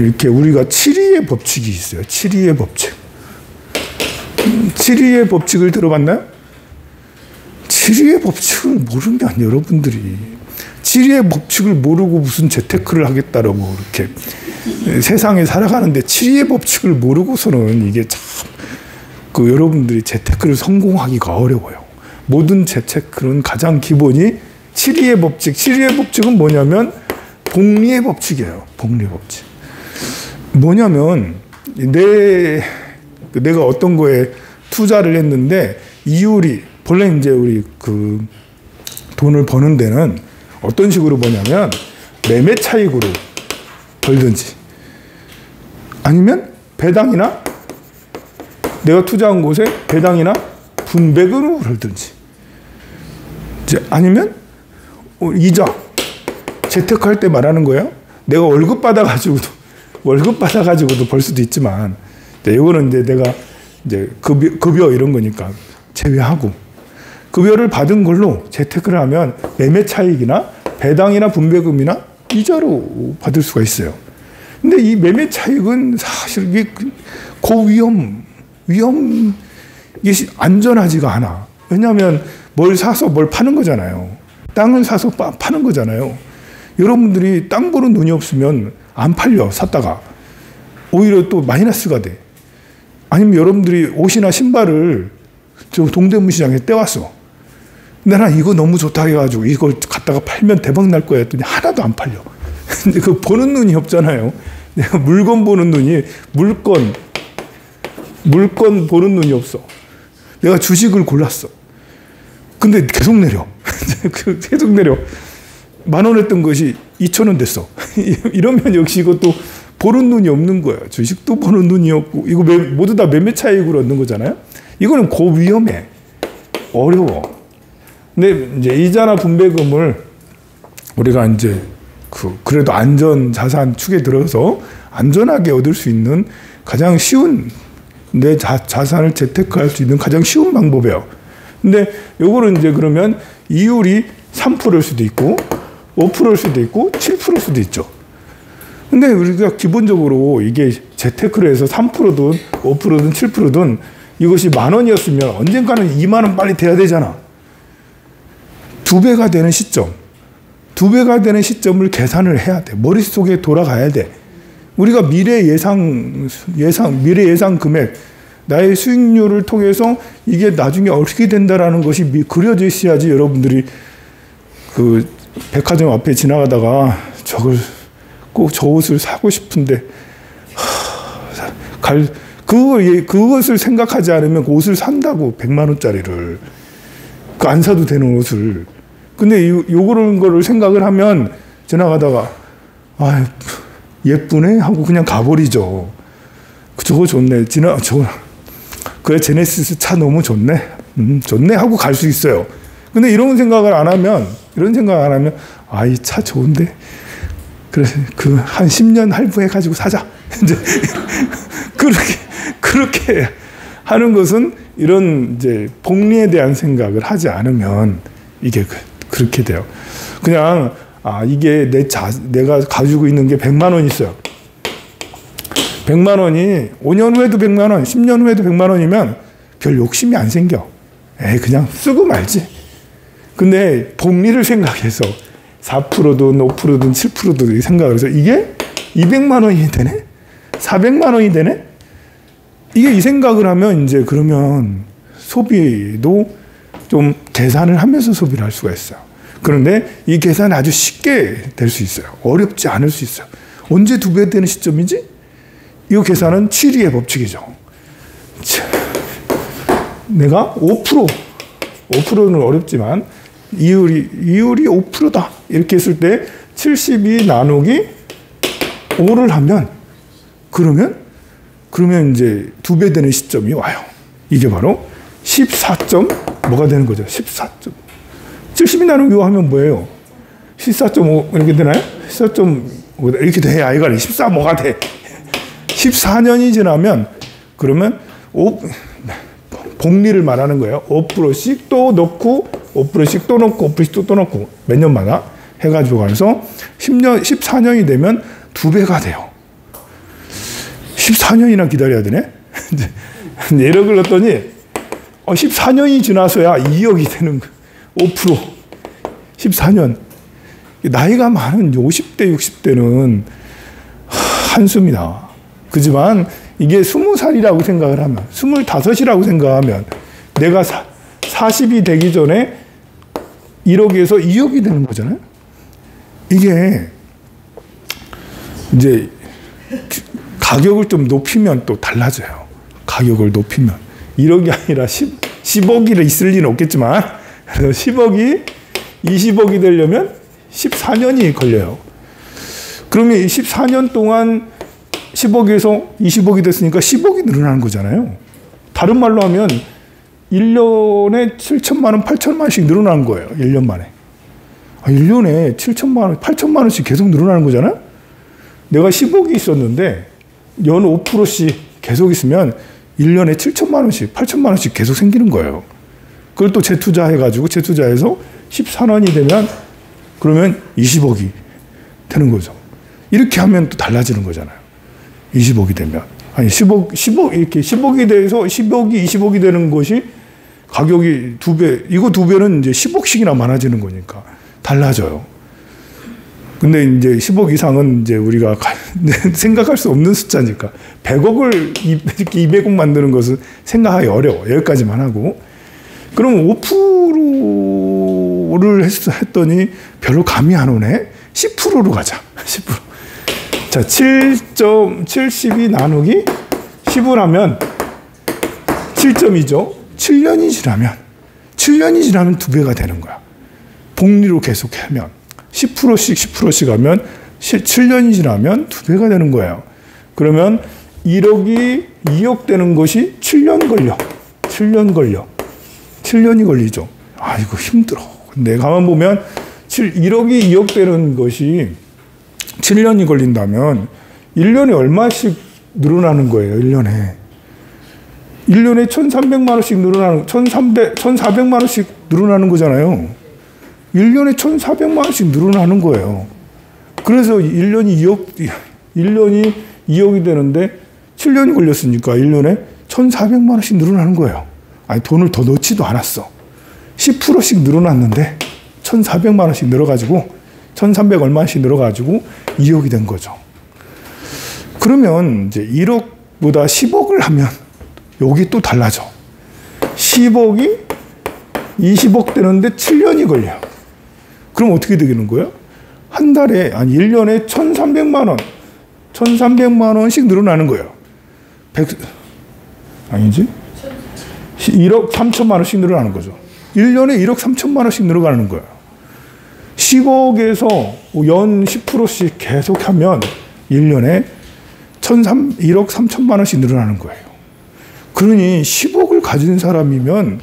이렇게 우리가 7위의 법칙이 있어요. 7위의 법칙. 7위의 법칙을 들어봤나요? 7위의 법칙을 모르면 여러분들이 7위의 법칙을 모르고 무슨 재테크를 하겠다라고 이렇게 세상에 살아가는데 7위의 법칙을 모르고서는 이게 참 여러분들이 재테크를 성공하기가 어려워요. 모든 재테크는 가장 기본이 7위의 법칙. 7위의 법칙은 뭐냐면 복리의 법칙이에요. 복리의 법칙. 뭐냐면 내가 어떤 거에 투자를 했는데 이율이 본래 이제 우리 돈을 버는 데는 어떤 식으로 버냐면 매매 차익으로 벌든지 아니면 배당이나 내가 투자한 곳에 배당이나 분배금으로 벌든지 이제 아니면 이자 재테크할 때 말하는 거예요. 내가 월급 받아가지고도 벌 수도 있지만 이거는 이제 내가 이제 급여 이런 거니까 제외하고 급여를 받은 걸로 재테크를 하면 매매 차익이나 배당이나 분배금이나 이자로 받을 수가 있어요. 근데 이 매매 차익은 사실 이게 이게 안전하지가 않아. 왜냐하면 뭘 사서 뭘 파는 거잖아요. 땅을 사서 파는 거잖아요. 여러분들이 땅 보는 눈이 없으면 안 팔려, 샀다가. 오히려 또 마이너스가 돼. 아니면 여러분들이 옷이나 신발을 저 동대문 시장에 떼왔어. 근데 나 이거 너무 좋다 해가지고 이걸 갖다가 팔면 대박 날 거야 했더니 하나도 안 팔려. 근데 보는 눈이 없잖아요. 내가 물건 보는 눈이 물건 보는 눈이 없어. 내가 주식을 골랐어. 근데 계속 내려. 계속 내려. 10,000원 했던 것이 2,000원 됐어. 이러면 역시 이것도 보는 눈이 없는 거야. 주식도 보는 눈이 없고 이거 모두 다 매매 차익으로 얻는 거잖아요. 이거는 고위험해. 어려워. 근데 이제 이자나 분배금을 우리가 이제 그래도 안전 자산 축에 들어서 안전하게 얻을 수 있는 가장 쉬운 내 자산을 재테크할 수 있는 가장 쉬운 방법이에요. 근데 요거는 이제 그러면 이율이 3%일 수도 있고 5%일 수도 있고 7%일 수도 있죠. 근데 우리가 기본적으로 이게 재테크를 해서 3%든 5%든 7%든 이것이 10,000원이었으면 언젠가는 20,000원 빨리 돼야 되잖아. 2배가 되는 시점. 2배가 되는 시점을 계산을 해야 돼. 머릿속에 돌아가야 돼. 우리가 미래 예상 금액, 나의 수익률을 통해서 이게 나중에 어떻게 된다라는 것이 그려져 있어야지 여러분들이 백화점 앞에 지나가다가 꼭 저 옷을 사고 싶은데, 그것을 생각하지 않으면 그 옷을 산다고, 100,000원짜리를. 안 사도 되는 옷을. 근데 요런 거를 생각을 하면 지나가다가, 예쁘네? 하고 그냥 가버리죠. 저거 좋네. 그래, 제네시스 차 너무 좋네. 좋네? 하고 갈 수 있어요. 근데 이런 생각을 안 하면, 이 차 좋은데? 그래, 한 10년 할부해가지고 사자. 이제, 그렇게 하는 것은 이런 이제 복리에 대한 생각을 하지 않으면 이게 그렇게 돼요. 그냥, 이게 내가 가지고 있는 게 100,000원 있어요. 100,000원이 5년 후에도 100,000원, 10년 후에도 100,000원이면 별 욕심이 안 생겨. 그냥 쓰고 말지. 근데 복리를 생각해서 4%든 5%든 7%든 생각을 해서 이게 200,000원이 되네? 400,000원이 되네? 이게 이 생각을 하면 이제 그러면 소비도 좀 계산을 하면서 소비를 할 수가 있어요. 그런데 이 계산이 아주 쉽게 될 수 있어요. 어렵지 않을 수 있어요. 언제 2배 되는 시점이지? 이 계산은 7위의 법칙이죠. 내가 5%는 어렵지만 이율이 5%다. 이렇게 했을 때 72 나누기 5를 하면 그러면 이제 2배 되는 시점이 와요. 이게 바로 14점 뭐가 되는 거죠? 14점. 72 나누기 5 하면 뭐예요? 14.5 이렇게 되나요? 14.5 이렇게 돼. 이거 14 뭐가 돼? 14년이 지나면 그러면 복리를 말하는 거예요. 5%씩 또 넣고 5%씩 또 넣고 5%씩 또 넣고 몇 년마다 해가지고 가서 14년이 되면 2배가 돼요. 14년이나 기다려야 되네? 예력을 넣었더니 14년이 지나서야 2억이 되는 거야. 5%. 14년. 나이가 많은 50대, 60대는 한숨이다. 그지만 이게 20살이라고 생각을 하면, 25이라고 생각하면 내가 40이 되기 전에 1억에서 2억이 되는 거잖아요. 이게 이제 가격을 좀 높이면 또 달라져요. 가격을 높이면 1억이 아니라 10억이 있을 리는 없겠지만, 그래서 10억이 20억이 되려면 14년이 걸려요. 그러면 이 14년 동안 10억에서 20억이 됐으니까 10억이 늘어나는 거잖아요. 다른 말로 하면 1년에 7천만 원, 8천만 원씩 늘어나는 거예요. 1년 만에. 1년에 7천만 원, 8천만 원씩 계속 늘어나는 거잖아요. 내가 10억이 있었는데 연 5%씩 계속 있으면 1년에 7천만 원씩, 8천만 원씩 계속 생기는 거예요. 그걸 또 재투자해가지고 재투자해서 14년이 되면 그러면 20억이 되는 거죠. 이렇게 하면 또 달라지는 거잖아요. 20억이 되면. 아니, 10억, 이렇게 10억이 돼서 10억이 20억이 되는 것이 가격이 2배, 이거 2배는 이제 10억씩이나 많아지는 거니까 달라져요. 근데 이제 10억 이상은 이제 우리가 생각할 수 없는 숫자니까 100억을 이렇게 200억 만드는 것은 생각하기 어려워. 여기까지만 하고. 그럼 5%를 했더니 별로 감이 안 오네. 10%로 가자. 10%. 자, 7.72 나누기 10을 하면 7점이죠. 7년이 지나면 2배가 되는 거야. 복리로 계속 하면 10%씩 10%씩 하면 7년이 지나면 2배가 되는 거예요. 그러면 1억이 2억 되는 것이 7년 걸려. 7년이 걸리죠. 이거 힘들어. 근데 가만 보면 1억이 2억 되는 것이 7년이 걸린다면 1년에 얼마씩 늘어나는 거예요. 1년에 1,300만 원씩 늘어나는, 1,400만 원씩 늘어나는 거잖아요. 1년에 1,400만 원씩 늘어나는 거예요. 그래서 1년이 2억이 되는데 7년이 걸렸으니까 1년에 1,400만 원씩 늘어나는 거예요. 돈을 더 넣지도 않았어. 10%씩 늘어났는데 1,400만 원씩 늘어가지고 1,300 얼마씩 늘어가지고 2억이 된 거죠. 그러면 이제 1억보다 10억을 하면 여기 또 달라져. 10억이 20억 되는데 7년이 걸려. 그럼 어떻게 되는 거예요? 한 달에, 1년에 1,300만 원, 1,300만 원씩 늘어나는 거예요. 아니지? 1억 3천만 원씩 늘어나는 거죠. 1년에 1억 3천만 원씩 늘어가는 거예요. 10억에서 연 10%씩 계속 하면 1년에 1억 3천만 원씩 늘어나는 거예요. 그러니 10억을 가진 사람이면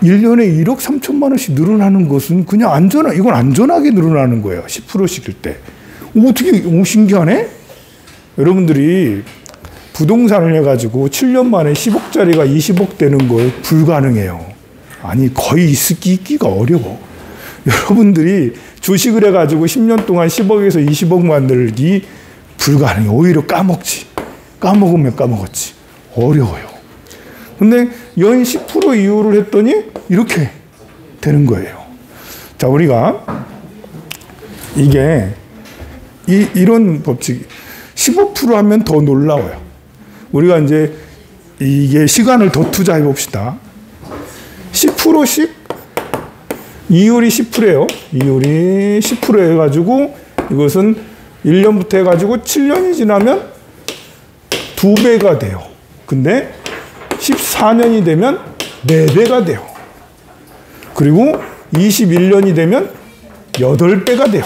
1년에 1억 3천만 원씩 늘어나는 것은 그냥 이건 안전하게 늘어나는 거예요. 10%씩일 때. 어떻게, 신기하네? 여러분들이 부동산을 해가지고 7년 만에 10억짜리가 20억 되는 거 불가능해요. 거의 있기가 어려워. 여러분들이 주식을 해가지고 10년 동안 10억에서 20억 만들기 불가능해. 오히려 까먹으면 까먹었지. 어려워요. 근데 연 10% 이유를 했더니 이렇게 되는 거예요. 자, 우리가 이게 이런 법칙 15% 하면 더 놀라워요. 우리가 이제 이게 시간을 더 투자해 봅시다. 10%씩 이율이 10%예요. 이율이 10% 해가지고 이것은 1년부터 해가지고 7년이 지나면 2배가 돼요. 근데 14년이 되면 4배가 돼요. 그리고 21년이 되면 8배가 돼요.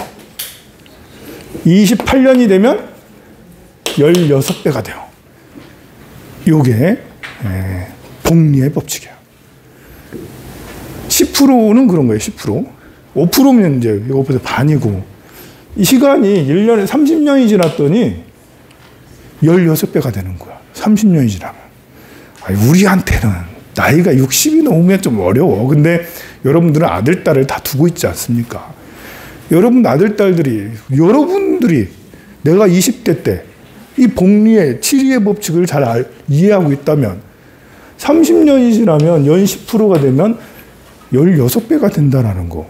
28년이 되면 16배가 돼요. 이게 복리의 법칙이에요. 10%는 그런 거예요. 10%. 5%면 이제 이것보다 반이고, 이 시간이 1년에 30년이 지났더니 16배가 되는 거야. 30년이 지나면. 우리한테는 나이가 60이 넘으면 좀 어려워. 근데 여러분들은 아들, 딸을 다 두고 있지 않습니까? 여러분들이 내가 20대 때 이 복리의, 치리의 법칙을 잘 이해하고 있다면 30년이 지나면 연 10%가 되면 16배가 된다는 거.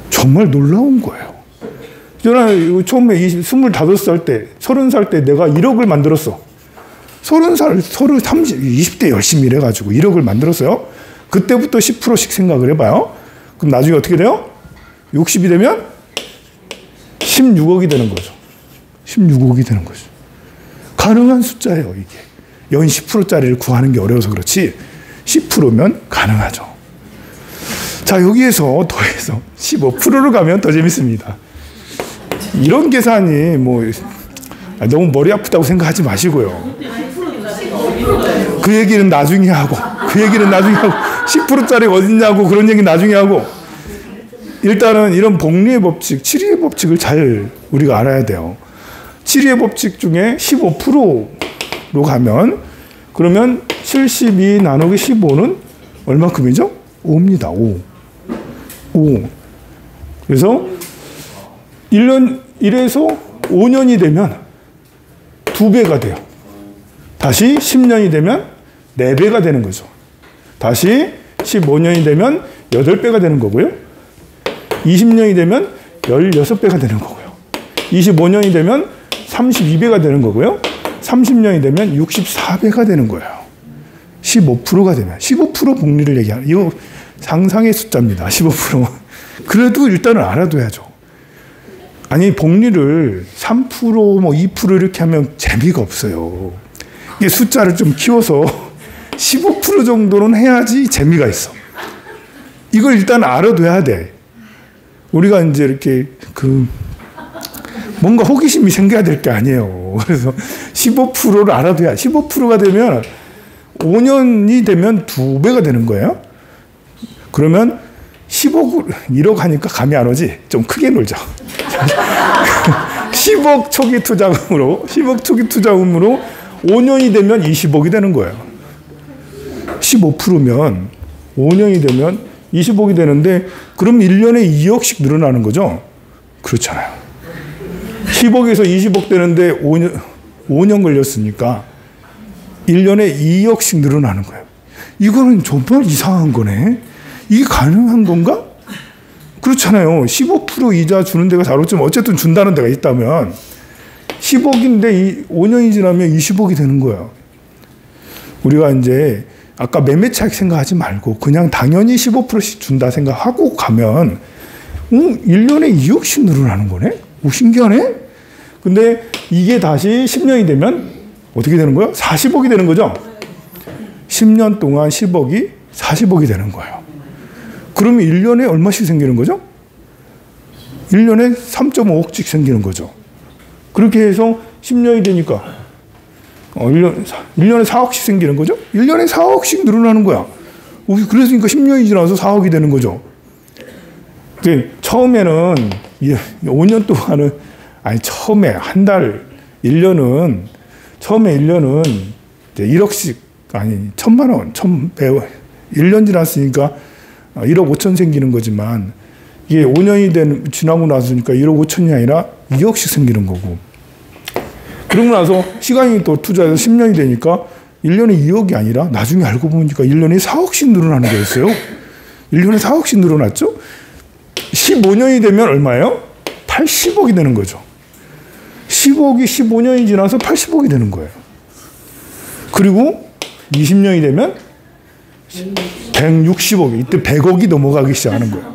정말 놀라운 거예요. 저는 처음에 25살 때, 30살 때 내가 1억을 만들었어. 30살, 30, 20대 열심히 일해가지고 1억을 만들었어요. 그때부터 10%씩 생각을 해봐요. 그럼 나중에 어떻게 돼요? 60이 되면 16억이 되는 거죠. 16억이 되는 거죠. 가능한 숫자예요, 이게. 연 10%짜리를 구하는 게 어려워서 그렇지 10%면 가능하죠. 자, 여기에서 더해서 15%로 가면 더 재밌습니다. 이런 계산이 뭐 너무 머리 아프다고 생각하지 마시고요. 그 얘기는 나중에 하고, 그 얘기는 나중에 하고, 10%짜리가 어딨냐고 그런 얘기 나중에 하고, 일단은 이런 복리의 법칙, 치리의 법칙을 잘 우리가 알아야 돼요. 치리의 법칙 중에 15%로 가면, 그러면 72 나누기 15는 얼마큼이죠? 5입니다. 5. 그래서 1에서 5년이 되면 2배가 돼요. 다시 10년이 되면 4배가 되는 거죠. 다시 15년이 되면 8배가 되는 거고요. 20년이 되면 16배가 되는 거고요. 25년이 되면 32배가 되는 거고요. 30년이 되면 64배가 되는 거예요. 15%가 되면. 15% 복리를 얘기하는, 이거 상상의 숫자입니다. 15%. 그래도 일단은 알아둬야죠. 아니, 복리를 3%, 뭐 2% 이렇게 하면 재미가 없어요. 이게 숫자를 좀 키워서 15% 정도는 해야지 재미가 있어. 이걸 일단 알아둬야 돼. 우리가 이제 이렇게 뭔가 호기심이 생겨야 될 게 아니에요. 그래서 15%를 알아둬야, 15%가 되면 5년이 되면 2배가 되는 거예요. 그러면 1억 하니까 감이 안 오지? 좀 크게 놀자. 10억 초기 투자금으로 5년이 되면 20억이 되는 거예요. 15%면 5년이 되면 20억이 되는데, 그럼 1년에 2억씩 늘어나는 거죠? 그렇잖아요. 10억에서 20억 되는데 5년 걸렸으니까 1년에 2억씩 늘어나는 거예요. 이거는 정말 이상한 거네. 이게 가능한 건가? 그렇잖아요. 15% 이자 주는 데가 다르지만 어쨌든 준다는 데가 있다면 10억인데 5년이 지나면 20억이 되는 거예요. 우리가 이제 아까 매매 차익 생각하지 말고 그냥 당연히 15%씩 준다 생각하고 가면 1년에 2억씩 늘어나는 거네? 오, 신기하네? 근데 이게 다시 10년이 되면 어떻게 되는 거예요? 40억이 되는 거죠? 10년 동안 10억이 40억이 되는 거예요. 그러면 1년에 얼마씩 생기는 거죠? 1년에 3.5억씩 생기는 거죠. 그렇게 해서 10년이 되니까 1년에 4억씩 생기는 거죠? 1년에 4억씩 늘어나는 거야. 그러니까 10년이 지나서 4억이 되는 거죠. 처음에는 5년 동안은, 아니 처음에 한 달, 1년은 처음에 1년은 1억씩, 아니 1,000만 원, 1년 지났으니까 1억 5천 생기는 거지만, 이게 5년이 지나고 나서니까 1억 5천이 아니라 2억씩 생기는 거고, 그러고 나서 시간이 또 투자해서 10년이 되니까 1년에 2억이 아니라 나중에 알고 보니까 1년에 4억씩 늘어나는 거였어요. 1년에 4억씩 늘어났죠? 15년이 되면 얼마예요? 80억이 되는 거죠. 10억이 15년이 지나서 80억이 되는 거예요. 그리고 20년이 되면 160억이, 이때 100억이 넘어가기 시작하는 거예요.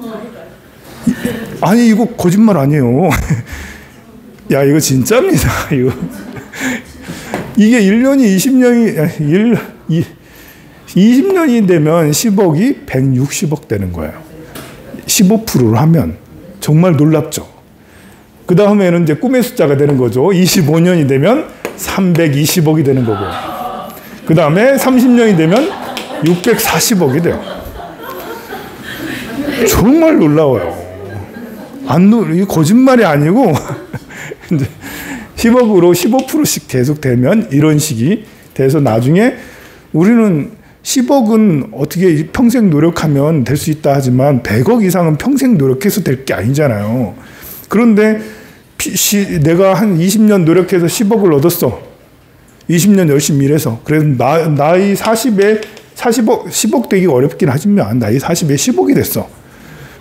아니, 이거 거짓말 아니에요. 야, 이거 진짜입니다. 이거. 이게 1년이 20년이 되면 10억이 160억 되는 거예요. 15%로 하면 정말 놀랍죠. 그 다음에는 이제 꿈의 숫자가 되는 거죠. 25년이 되면 320억이 되는 거고요. 그 다음에 30년이 되면 640억이 돼요. 정말 놀라워요. 이게 거짓말이 아니고 10억으로 15%씩 계속 되면 이런 식이 돼서 나중에 우리는 10억은 어떻게 평생 노력하면 될 수 있다 하지만 100억 이상은 평생 노력해서 될 게 아니잖아요. 그런데 내가 한 20년 노력해서 10억을 얻었어. 20년 열심히 일해서. 그래서 나이 40에 10억 되기 어렵긴 하지만 나이 40에 10억이 됐어.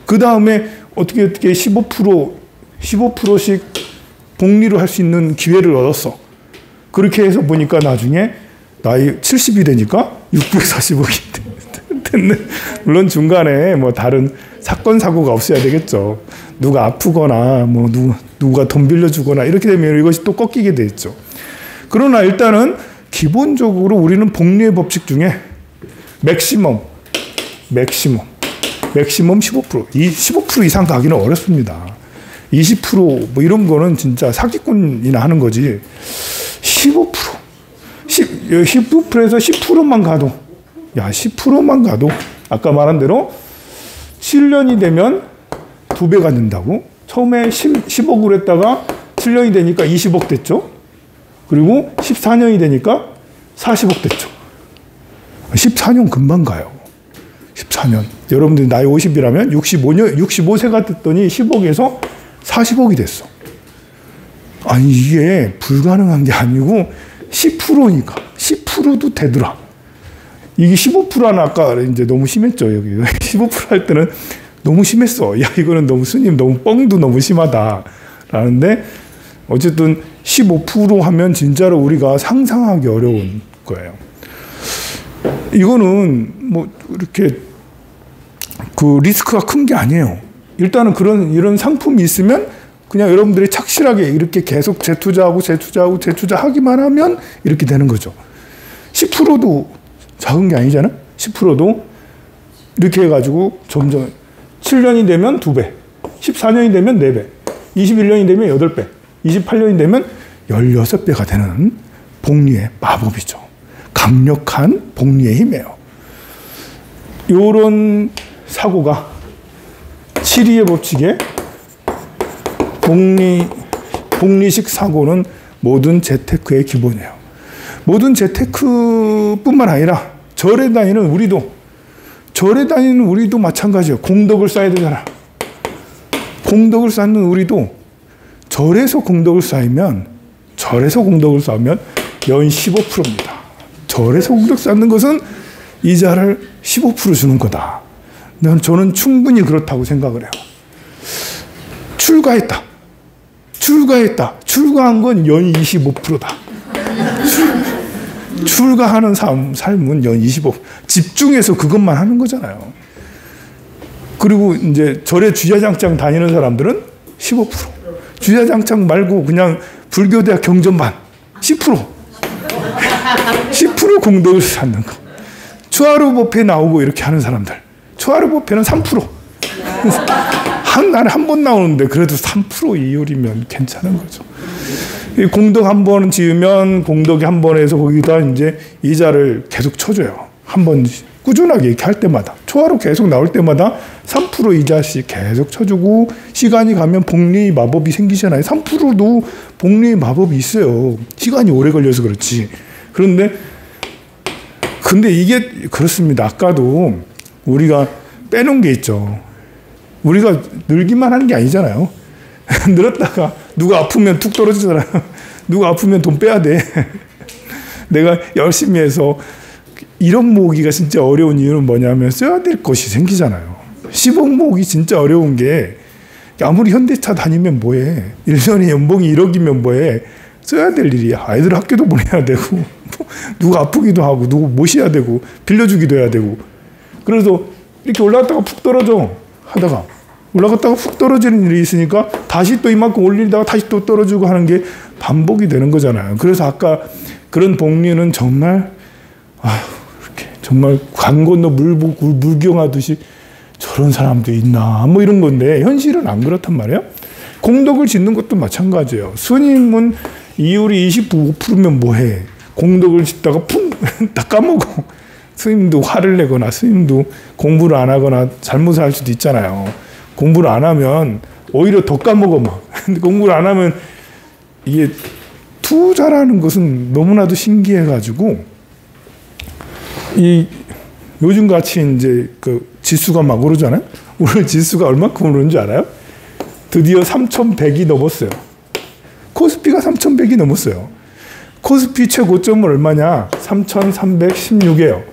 그 다음에 어떻게 15%씩 복리로 할 수 있는 기회를 얻었어. 그렇게 해서 보니까 나중에 나이 70이 되니까 640억이 됐네. 물론 중간에 뭐 다른 사건 사고가 없어야 되겠죠. 누가 아프거나 뭐 누가 돈 빌려주거나 이렇게 되면 이것이 또 꺾이게 돼 있죠. 그러나 일단은 기본적으로 우리는 복리의 법칙 중에 맥시멈 15%. 이 15% 이상 가기는 어렵습니다. 20% 이런 거는 진짜 사기꾼이나 하는 거지. 15%에서 10%만 가도 10%만 가도 아까 말한 대로 7년이 되면 2배가 된다고. 처음에 10억으로 했다가 7년이 되니까 20억 됐죠. 그리고 14년이 되니까 40억 됐죠. 14년 금방 가요. 14년. 여러분들 나이 50이라면 65세가 됐더니 10억에서 40억이 됐어. 아니 이게 불가능한 게 아니고 10%니까 10%도 되더라. 이게 15%는 아까 이제 너무 심했죠. 여기 15% 할 때는 너무 심했어. 야 이거는 너무 스님 너무 뻥도 너무 심하다 라는데 어쨌든 15% 하면 진짜로 우리가 상상하기 어려운 거예요. 이거는 뭐 이렇게 그 리스크가 큰 게 아니에요. 일단은 이런 상품이 있으면 그냥 여러분들이 착실하게 이렇게 계속 재투자하기만 하면 이렇게 되는 거죠. 10%도 작은 게 아니잖아. 10%도 이렇게 해가지고 점점 7년이 되면 2배, 14년이 되면 4배, 21년이 되면 8배, 28년이 되면 16배가 되는 복리의 마법이죠. 강력한 복리의 힘이에요. 이런 사고가 7위의 법칙에 복리식 사고는 모든 재테크의 기본이에요. 모든 재테크뿐만 아니라 절에 다니는 우리도 마찬가지예요. 공덕을 쌓아야 되잖아. 공덕을 쌓는 우리도 절에서 공덕을 쌓으면 연 15%입니다. 절에서 공덕 쌓는 것은 이자를 15% 주는 거다. 저는 충분히 그렇다고 생각을 해요. 출가한 건 연 25%다. 출가하는 삶은 연 25%. 집중해서 그것만 하는 거잖아요. 그리고 이제 절에 주야장창 다니는 사람들은 15%. 주야장창 말고 그냥 불교대학 경전반 10%. 10% 공덕을 쌓는 거. 추하루법회 나오고 이렇게 하는 사람들. 추하루법회는 3%. 한 달에 한 번 나오는데 그래도 3% 이율이면 괜찮은 거죠. 공덕 한 번 지으면 공덕이 한 번에서 거기다 이제 이자를 계속 쳐줘요. 한 번 꾸준하게 이렇게 할 때마다. 초하루 계속 나올 때마다 3% 이자씩 계속 쳐주고 시간이 가면 복리 마법이 생기잖아요. 3%도 복리 마법이 있어요. 시간이 오래 걸려서 그렇지. 근데 이게 그렇습니다. 아까도 우리가 빼놓은 게 있죠. 우리가 늘기만 하는 게 아니잖아요. 늘었다가 누가 아프면 툭 떨어지잖아요. 누가 아프면 돈 빼야 돼. 내가 열심히 해서 1억 모으기가 진짜 어려운 이유는 뭐냐면 써야 될 것이 생기잖아요. 10억 모으기 진짜 어려운 게 아무리 현대차 다니면 뭐해. 1년에 연봉이 1억이면 뭐해. 써야 될 일이야. 아이들 학교도 보내야 되고 누가 아프기도 하고 누구 모셔야 되고 빌려주기도 해야 되고 그래서 이렇게 올라갔다가 푹 떨어져 하다가 올라갔다가 푹 떨어지는 일이 있으니까 다시 또 이만큼 올리다가 다시 또 떨어지고 하는 게 반복이 되는 거잖아요. 그래서 아까 그런 복리는 정말 이렇게 정말 강 건너 물경하듯이 저런 사람도 있나 뭐 이런 건데 현실은 안 그렇단 말이에요. 공덕을 짓는 것도 마찬가지예요. 스님은 이율이 25%면 뭐해. 공덕을 짓다가 푹 다 까먹어. 스님도 화를 내거나 스님도 공부를 안 하거나 잘못을 할 수도 있잖아요. 공부를 안 하면 오히려 더 까먹어 막. 근데 공부를 안 하면 이게 투자라는 것은 너무나도 신기해가지고 요즘 같이 이제 그 지수가 막 오르잖아요. 오늘 지수가 얼마큼 오르는 줄 알아요? 드디어 3,100이 넘었어요. 코스피가 3,100이 넘었어요. 코스피 최고점은 얼마냐? 3,316이에요.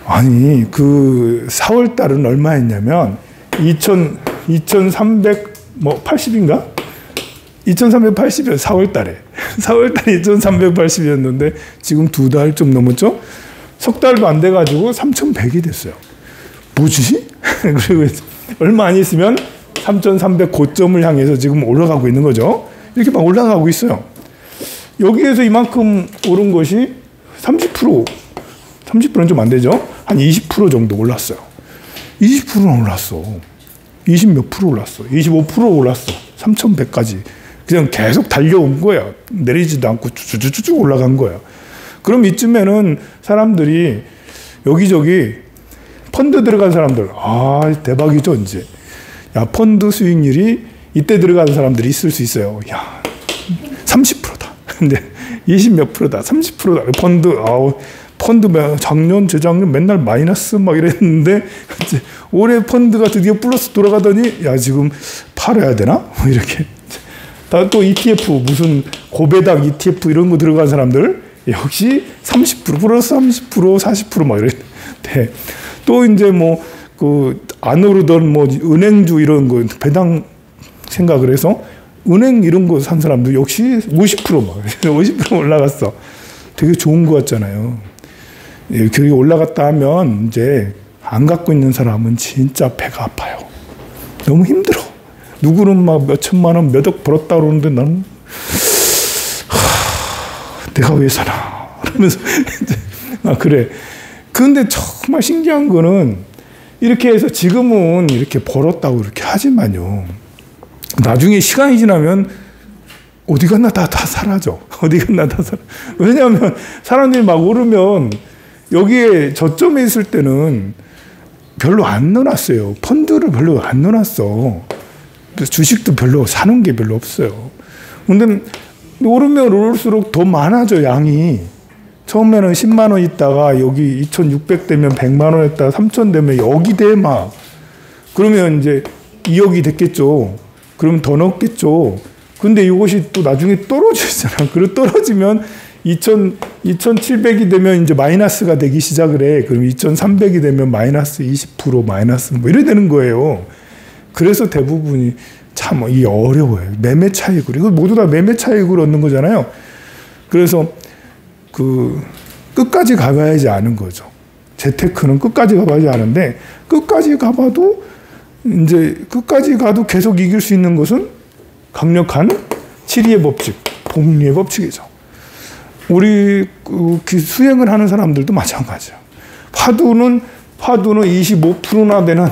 아니, 그 4월 달은 얼마였냐면 2,380인가? 2,380이었어요. 4월 달에. 4월 달에 2,380이었는데 지금 2달 좀 넘었죠? 석 달도 안 돼가지고 3,100이 됐어요. 뭐지? 그리고 얼마 안 있으면 3,300 고점을 향해서 지금 올라가고 있는 거죠. 이렇게 막 올라가고 있어요. 여기에서 이만큼 오른 것이 30%는 좀 안 되죠. 한 20% 정도 올랐어요. 20%는 올랐어. 20 몇 프로 올랐어. 25% 올랐어. 3,100까지. 그냥 계속 달려온 거야. 내리지도 않고 쭉 올라간 거야. 그럼 이쯤에는 사람들이 여기저기 펀드 들어간 사람들, 아, 대박이죠, 이제. 야, 펀드 수익률이 이때 들어가는 사람들이 있을 수 있어요. 야, 30%다. 근데 20 몇 프로다. 30%다. 펀드, 펀드 작년, 재작년 맨날 마이너스 막 이랬는데, 이제 올해 펀드가 드디어 플러스 돌아가더니, 야, 지금 팔아야 되나? 뭐 이렇게. 또 ETF, 무슨 고배당 ETF 이런 거 들어간 사람들, 역시 30%, 플러스 30%, 40%막 이랬는데, 또 이제 뭐, 안 오르던 뭐, 은행주 이런 거, 배당 생각을 해서, 은행 이런 거 산 사람도 역시 50% 막, 50% 올라갔어. 되게 좋은 거 같잖아요. 그게 올라갔다 하면, 이제, 안 갖고 있는 사람은 진짜 배가 아파요. 너무 힘들어. 누구는 막 몇 천만 원, 몇 억 벌었다 그러는데 나는, 내가 왜 사나? 그러면서, 그래. 근데 정말 신기한 거는 이렇게 해서 지금은 이렇게 벌었다고 이렇게 하지만요. 나중에 시간이 지나면 어디 갔나 다 사라져. 어디 갔나 다 사라져. 왜냐하면 사람들이 막 오르면 여기에 저점에 있을 때는 별로 안 넣어놨어요. 펀드를 별로 안 넣어놨어. 주식도 별로 사는 게 별로 없어요. 근데 오르면 오를수록 더 많아져, 양이. 처음에는 10만 원 있다가 여기 2,600 되면 100만 원 했다가 3,000 되면 여기 돼 막. 그러면 이제 2억이 됐겠죠. 그럼 더 넣겠죠. 근데 이것이 또 나중에 떨어지잖아. 그리고 떨어지면 2,700이 되면 이제 마이너스가 되기 시작을 해. 그럼 2,300이 되면 마이너스 20% 마이너스 뭐 이래 되는 거예요. 그래서 대부분이 참 이게 어려워요. 매매 차익으로. 이거 모두 다 매매 차익으로 얻는 거잖아요. 그래서 끝까지 가봐야지 아는 거죠. 재테크는 끝까지 가봐야지 아는데, 끝까지 가봐도, 이제, 끝까지 가도 계속 이길 수 있는 것은 강력한 7위의 법칙, 복리의 법칙이죠. 우리 수행을 하는 사람들도 마찬가지예요. 화두는 25%나 되는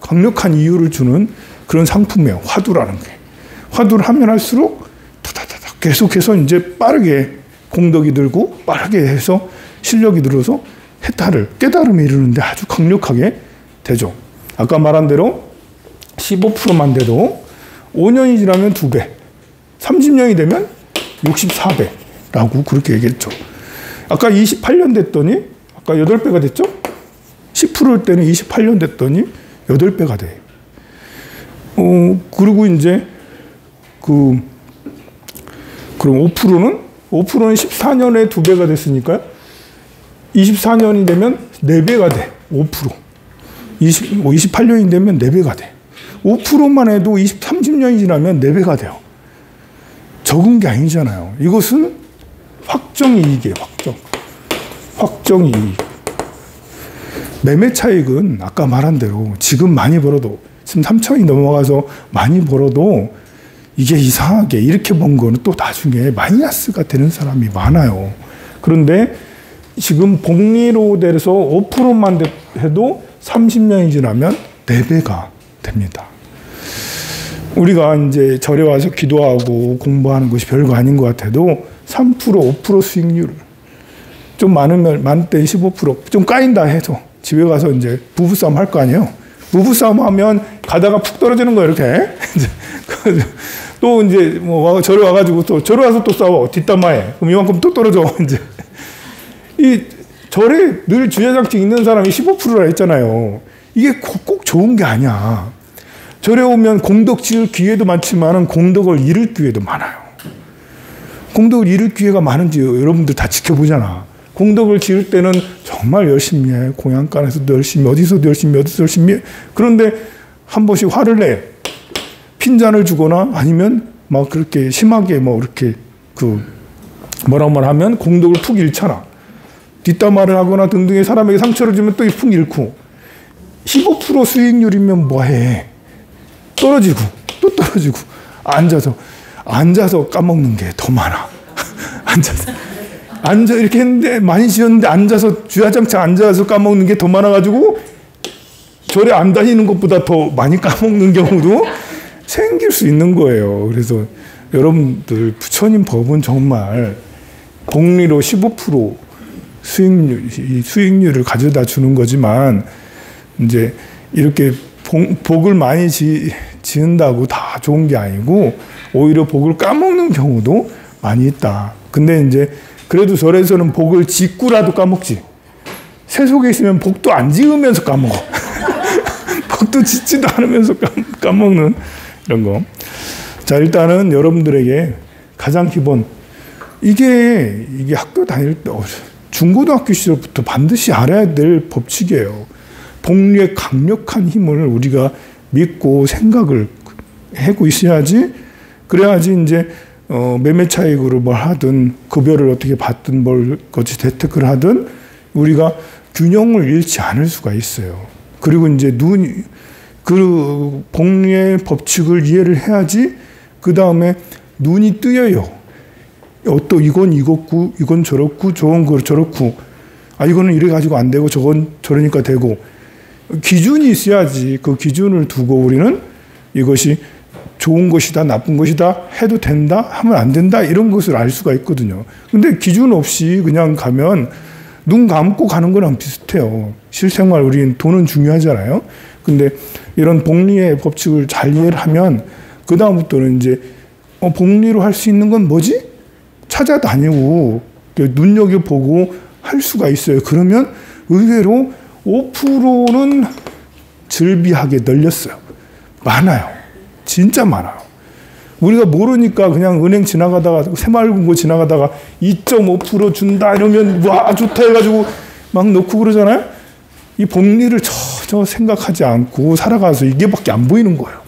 강력한 이유를 주는 그런 상품이에요. 화두라는 게. 화두를 하면 할수록 타다다닥 계속해서 이제 빠르게 공덕이 들고 빠르게 해서 실력이 들어서 해탈을, 깨달음에 이르는데 아주 강력하게 되죠. 아까 말한 대로 15%만 돼도 5년이 지나면 2배, 30년이 되면 64배라고 그렇게 얘기했죠. 아까 28년 됐더니, 아까 8배가 됐죠? 10%일 때는 28년 됐더니 8배가 돼. 그리고 이제, 그럼 5%는 14년에 2배가 됐으니까요. 24년이 되면 4배가 돼. 5%. 28년이 되면 4배가 돼. 5%만 해도 30년이 지나면 4배가 돼요. 적은 게 아니잖아요. 이것은 확정이익이에요. 확정이익. 매매 차익은 아까 말한 대로 지금 많이 벌어도, 지금 3천이 넘어가서 많이 벌어도 이게 이상하게 이렇게 번 거는 또 나중에 마이너스가 되는 사람이 많아요. 그런데 지금 복리로 돼서 5%만 해도 30년이 지나면 4배가 됩니다. 우리가 이제 절에 와서 기도하고 공부하는 것이 별거 아닌 것 같아도 3%, 5% 수익률, 좀 많으면 많을 때 15%, 좀 까인다 해서 집에 가서 이제 부부싸움 할 거 아니에요. 부부싸움 하면 가다가 푹 떨어지는 거예요, 이렇게. 또 이제 뭐 절에 와가지고 또 절에 와서 또 싸워. 뒷담화해. 그럼 이만큼 또 떨어져. 이제 이 절에 늘 주야장치 있는 사람이 15%라 했잖아요. 이게 꼭 좋은 게 아니야. 절에 오면 공덕 지을 기회도 많지만 공덕을 잃을 기회도 많아요. 공덕을 잃을 기회가 많은지 여러분들 다 지켜보잖아. 공덕을 지을 때는 정말 열심히 해. 공양간에서도 열심히, 어디서도 열심히, 어디서 열심히 해. 그런데 한 번씩 화를 내. 핀잔을 주거나 아니면 막 그렇게 심하게 뭐 이렇게 뭐라고 하면 공덕을 푹 잃잖아. 뒷담화를 하거나 등등의 사람에게 상처를 주면 또 푹 잃고. 15% 수익률이면 뭐해. 떨어지고 또 떨어지고. 앉아서 까먹는 게 더 많아. 앉아 이렇게 했는데 많이 지었는데 앉아서 주야장창 앉아서 까먹는 게 더 많아가지고 절에 안 다니는 것보다 더 많이 까먹는 경우도 생길 수 있는 거예요. 그래서 여러분들 부처님 법은 정말 복리로 15% 수익률을 가져다 주는 거지만 이제 이렇게 복을 많이 지은다고 다 좋은 게 아니고 오히려 복을 까먹는 경우도 많이 있다. 근데 이제 그래도 절에서는 복을 짓고라도 까먹지. 세속에 있으면 복도 안 지으면서 까먹어. 복도 짓지도 않으면서 까먹는 이런 거. 자, 일단은 여러분들에게 가장 기본 이게 학교 다닐 때 중고등학교 시절부터 반드시 알아야 될 법칙이에요. 복리의 강력한 힘을 우리가 믿고 생각을 하고 있어야지. 그래야지 이제 매매 차익으로 뭘 하든 급여를 어떻게 받든 뭘 거치 재테크를 하든 우리가 균형을 잃지 않을 수가 있어요. 그리고 이제 그 복리의 법칙을 이해를 해야지 그 다음에 눈이 뜨여요. 또 이건 이렇고 이건 저렇고 좋은 거 저렇고 이거는 이래 가지고 안 되고 저건 저러니까 되고 기준이 있어야지 그 기준을 두고 우리는 이것이 좋은 것이다 나쁜 것이다 해도 된다 하면 안 된다 이런 것을 알 수가 있거든요. 근데 기준 없이 그냥 가면 눈 감고 가는 거랑 비슷해요. 실생활 우리는 돈은 중요하잖아요. 근데 이런 복리의 법칙을 잘 이해를 하면 그 다음부터는 이제 복리로 할 수 있는 건 뭐지? 찾아다니고 눈여겨보고 할 수가 있어요. 그러면 의외로 5%는 즐비하게 널렸어요. 많아요. 진짜 많아요. 우리가 모르니까 그냥 은행 지나가다가 새마을금고 지나가다가 2.5% 준다 이러면 와 좋다 해가지고 막 넣고 그러잖아요. 이 복리를 전혀 생각하지 않고 살아가서 이게밖에 안 보이는 거예요.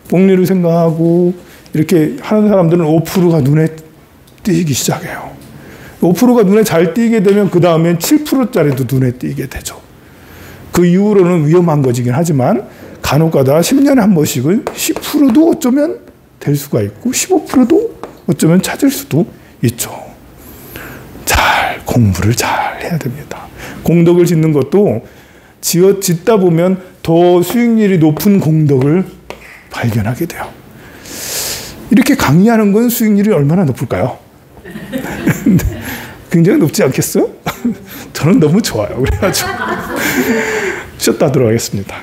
복리를 생각하고 이렇게 하는 사람들은 5%가 눈에 띄기 시작해요. 5%가 눈에 잘 띄게 되면 그 다음엔 7%짜리도 눈에 띄게 되죠. 그 이후로는 위험한 거지긴 하지만 간혹가다 10년에 한 번씩은 10%도 어쩌면 될 수가 있고 15%도 어쩌면 찾을 수도 있죠. 공부를 잘 해야 됩니다. 공덕을 짓는 것도 짓다 보면 더 수익률이 높은 공덕을 발견하게 돼요. 이렇게 강의하는 건 수익률이 얼마나 높을까요? 굉장히 높지 않겠어요? 저는 너무 좋아요. 그래가지고 쉬었다 하도록 하겠습니다.